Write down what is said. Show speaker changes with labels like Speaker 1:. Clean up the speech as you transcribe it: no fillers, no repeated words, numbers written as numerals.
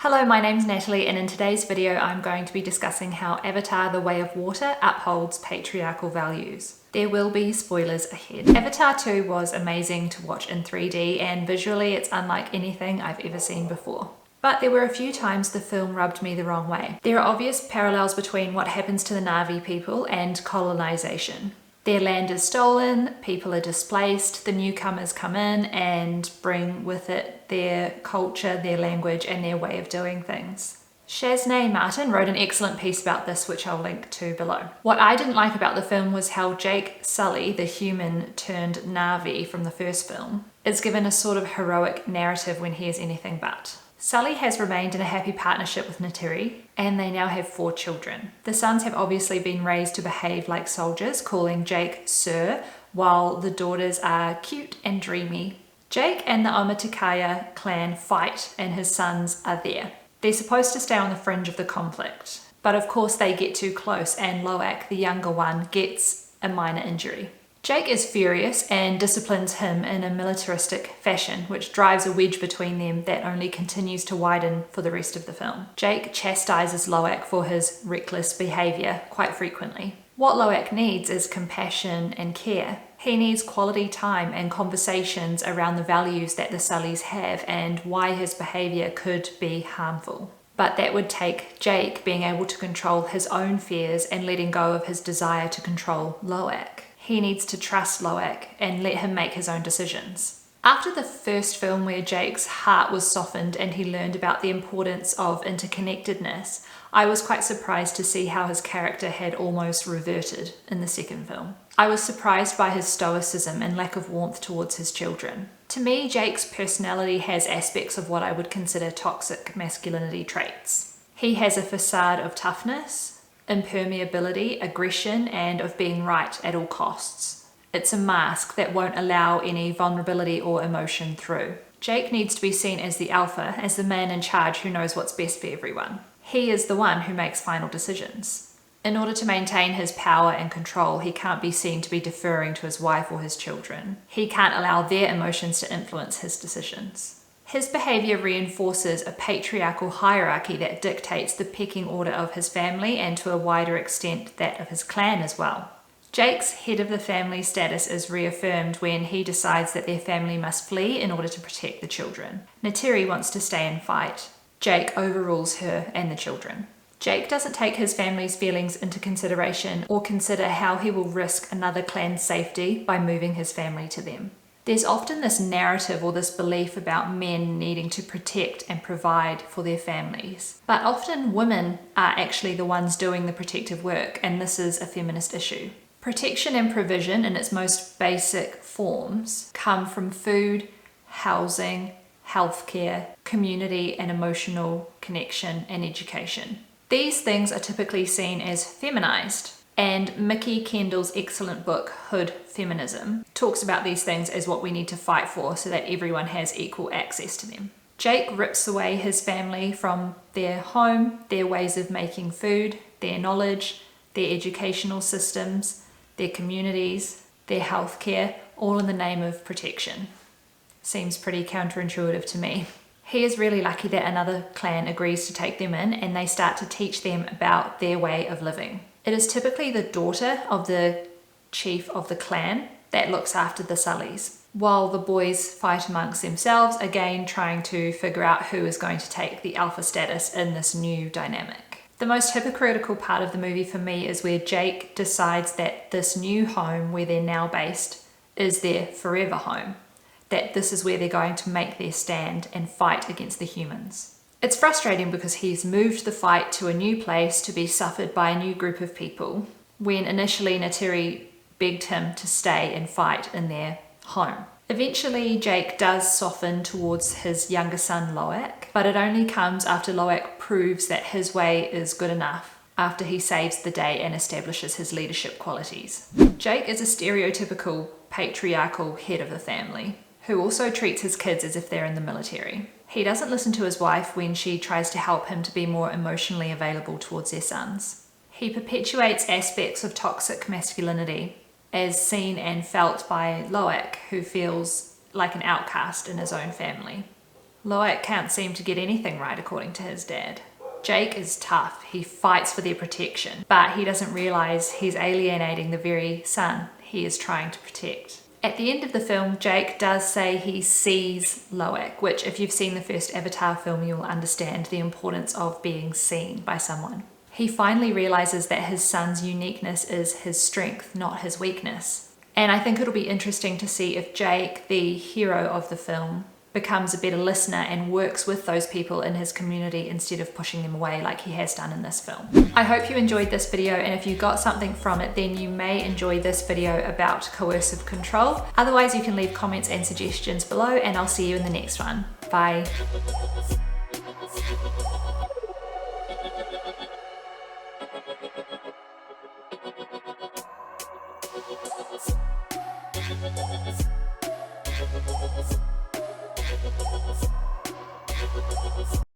Speaker 1: Hello, my name's Natalie, and in today's video I'm going to be discussing how Avatar: The Way of Water upholds patriarchal values. There will be spoilers ahead. Avatar 2 was amazing to watch in 3D, and visually it's unlike anything I've ever seen before. But there were a few times the film rubbed me the wrong way. There are obvious parallels between what happens to the Na'vi people and colonization. Their land is stolen, people are displaced, the newcomers come in and bring with it their culture, their language, and their way of doing things. Shaznay Martin wrote an excellent piece about this, which I'll link to below. What I didn't like about the film was how Jake Sully, the human turned Na'vi from the first film, is given a sort of heroic narrative when he is anything but. Sully has remained in a happy partnership with Neytiri, and they now have 4 children. The sons have obviously been raised to behave like soldiers, calling Jake Sir, while the daughters are cute and dreamy. Jake and the Omaticaya clan fight, and his sons are there. They're supposed to stay on the fringe of the conflict, but of course they get too close, and Loak, the younger one, gets a minor injury. Jake is furious and disciplines him in a militaristic fashion, which drives a wedge between them that only continues to widen for the rest of the film. Jake chastises Loak for his reckless behaviour quite frequently. What Loak needs is compassion and care. He needs quality time and conversations around the values that the Sullys have and why his behaviour could be harmful. But that would take Jake being able to control his own fears and letting go of his desire to control Loak. He needs to trust Loak and let him make his own decisions. After the first film, where Jake's heart was softened and he learned about the importance of interconnectedness, I was quite surprised to see how his character had almost reverted in the second film. I was surprised by his stoicism and lack of warmth towards his children. To me, Jake's personality has aspects of what I would consider toxic masculinity traits. He has a facade of toughness, impermeability, aggression, and of being right at all costs. It's a mask that won't allow any vulnerability or emotion through. Jake needs to be seen as the alpha, as the man in charge who knows what's best for everyone. He is the one who makes final decisions. In order to maintain his power and control, he can't be seen to be deferring to his wife or his children. He can't allow their emotions to influence his decisions. His behaviour reinforces a patriarchal hierarchy that dictates the pecking order of his family, and to a wider extent that of his clan as well. Jake's head of the family status is reaffirmed when he decides that their family must flee in order to protect the children. Neytiri wants to stay and fight. Jake overrules her and the children. Jake doesn't take his family's feelings into consideration or consider how he will risk another clan's safety by moving his family to them. There's often this narrative or this belief about men needing to protect and provide for their families. But often women are actually the ones doing the protective work, and this is a feminist issue. Protection and provision in its most basic forms come from food, housing, healthcare, community and emotional connection, and education. These things are typically seen as feminized. And Mickey Kendall's excellent book, Hood Feminism, talks about these things as what we need to fight for so that everyone has equal access to them. Jake rips away his family from their home, their ways of making food, their knowledge, their educational systems, their communities, their healthcare, all in the name of protection. Seems pretty counterintuitive to me. He is really lucky that another clan agrees to take them in, and they start to teach them about their way of living. It is typically the daughter of the chief of the clan that looks after the Sullys, while the boys fight amongst themselves, again trying to figure out who is going to take the alpha status in this new dynamic. The most hypocritical part of the movie for me is where Jake decides that this new home where they're now based is their forever home, that this is where they're going to make their stand and fight against the humans. It's frustrating because he's moved the fight to a new place to be suffered by a new group of people, when initially Neytiri begged him to stay and fight in their home. Eventually Jake does soften towards his younger son Loak, but it only comes after Loak proves that his way is good enough, after he saves the day and establishes his leadership qualities. Jake is a stereotypical patriarchal head of the family, who also treats his kids as if they're in the military. He doesn't listen to his wife when she tries to help him to be more emotionally available towards their sons. He perpetuates aspects of toxic masculinity as seen and felt by Loak, who feels like an outcast in his own family. Loic can't seem to get anything right according to his dad. Jake is tough, he fights for their protection, but he doesn't realise he's alienating the very son he is trying to protect. At the end of the film, Jake does say he sees Loic, which if you've seen the first Avatar film, you'll understand the importance of being seen by someone. He finally realises that his son's uniqueness is his strength, not his weakness. And I think it'll be interesting to see if Jake, the hero of the film, becomes a better listener and works with those people in his community instead of pushing them away like he has done in this film. I hope you enjoyed this video, and if you got something from it, then you may enjoy this video about coercive control. Otherwise, you can leave comments and suggestions below, and I'll see you in the next one. Bye.